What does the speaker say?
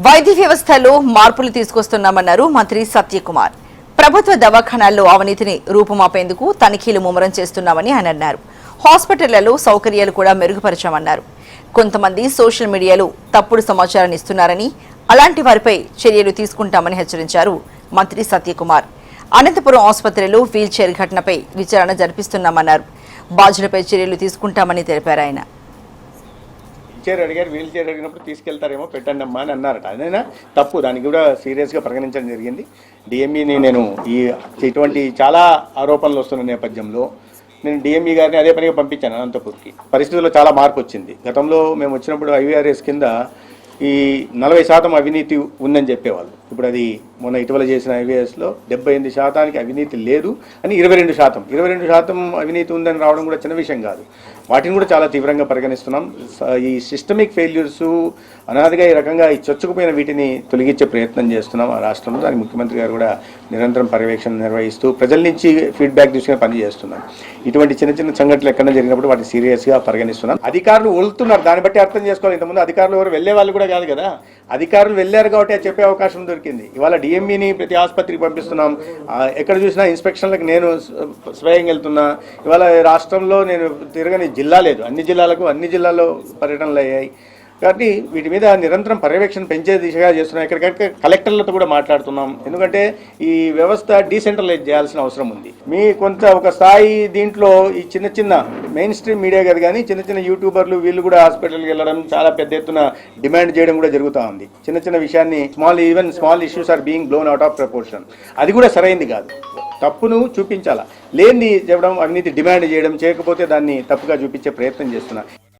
వైద్య వ్యవస్థలో మార్పులు తీసుకొస్తున్నామన్నారు మంత్రి సత్యకుమార్. ప్రభుత్వ దవాఖానాల్లో అవినీతిని రూపుమాపేందుకు తనిఖీలు ముమ్మరం చేస్తున్నామని ఆయన అన్నారు. హాస్పిటళ్లలో సౌకర్యాలు కూడా మెరుగుపరచామన్నారు. కొంతమంది సోషల్ మీడియాలో తప్పుడు సమాచారాన్ని ఇస్తున్నారని, అలాంటి వారిపై చర్యలు తీసుకుంటామని హెచ్చరించారు మంత్రి సత్యకుమార్. అనంతపురం ఆసుపత్రిలో వీల్ చైర్ ఘటనపై విచారణ జరిపిస్తున్నామన్నారు. బాధ్యులపై చర్యలు తీసుకుంటామని తెలిపారు ఆయన. వీల్ చైర్ అడిగినప్పుడు తీసుకెళ్తారేమో పెట్టండి అమ్మా అని అన్నారట. అదైనా తప్పు, దానికి కూడా సీరియస్గా పరిగణించడం జరిగింది. డిఎంఈని నేను ఇటువంటి చాలా ఆరోపణలు వస్తున్న నేపథ్యంలో నేను డిఎంఈ గారిని అదే పనిగా పంపించాను అనంతపూర్కి. పరిస్థితుల్లో చాలా మార్పు వచ్చింది. గతంలో మేము వచ్చినప్పుడు ఐవీఆర్ఎస్ కింద ఈ 40% అవినీతి ఉందని చెప్పేవాళ్ళు. ఇప్పుడు అది మొన్న ఇటీవల చేసిన ఐవీఎస్లో 78% అవినీతి లేదు అని 22% అవినీతి ఉందని రావడం కూడా చిన్న విషయం కాదు. వాటిని కూడా చాలా తీవ్రంగా పరిగణిస్తున్నాం. ఈ సిస్టమిక్ ఫెయిల్యూర్స్ అనాదిగా ఈ రకంగా ఈ చొచ్చుకుపోయిన వీటిని తొలగించే ప్రయత్నం చేస్తున్నాం ఆ రాష్ట్రంలో. దానికి ముఖ్యమంత్రి గారు కూడా నిరంతరం పర్యవేక్షణ నిర్వహిస్తూ ప్రజల నుంచి ఫీడ్బ్యాక్ తీసుకుని పని చేస్తున్నాం. ఇటువంటి చిన్న చిన్న సంఘటనలు ఎక్కడైనా జరిగినప్పుడు వాటిని సీరియస్గా పరిగణిస్తున్నాం. అధికారులు వెళ్తున్నారు, దాన్ని బట్టి అర్థం చేసుకోవాలి. ఇంతకుముందు అధికారులు ఎవరు వెళ్లే వాళ్ళు కూడా కాదు కదా, అధికారులు వెళ్ళారు కాబట్టి అది చెప్పే అవకాశం దొరికింది. ఇవాళ డిఎంఈని ప్రతి ఆసుపత్రికి పంపిస్తున్నాం. ఎక్కడ చూసినా ఇన్స్పెక్షన్లకు నేను స్వయంగా వెళ్తున్నా. ఇవాళ రాష్ట్రంలో నేను తిరగని జిల్లా లేదు, అన్ని జిల్లాల్లో పర్యటనలు అయ్యాయి. కాబట్టి వీటి మీద నిరంతరం పర్యవేక్షణ పెంచే దిశగా చేస్తున్నాం. ఎక్కడికక్కడ కలెక్టర్లతో కూడా మాట్లాడుతున్నాం. ఎందుకంటే ఈ వ్యవస్థ డీసెంట్రలైజ్ చేయాల్సిన అవసరం ఉంది. కొంత ఒక స్థాయి దీంట్లో ఈ చిన్న మెయిన్ స్ట్రీమ్ మీడియా కదా, కానీ చిన్న యూట్యూబర్లు వీళ్ళు కూడా హాస్పిటల్కి వెళ్ళడం, చాలా పెద్ద ఎత్తున డిమాండ్ చేయడం కూడా జరుగుతూ ఉంది. చిన్న విషయాన్ని small issues are being blown out of proportion. అది కూడా సరైంది కాదు. తప్పును చూపించాలా, లేనిది చెప్పడం, అవినీతి డిమాండ్ చేయడం, చేయకపోతే దాన్ని తప్పుగా చూపించే ప్రయత్నం చేస్తున్నా.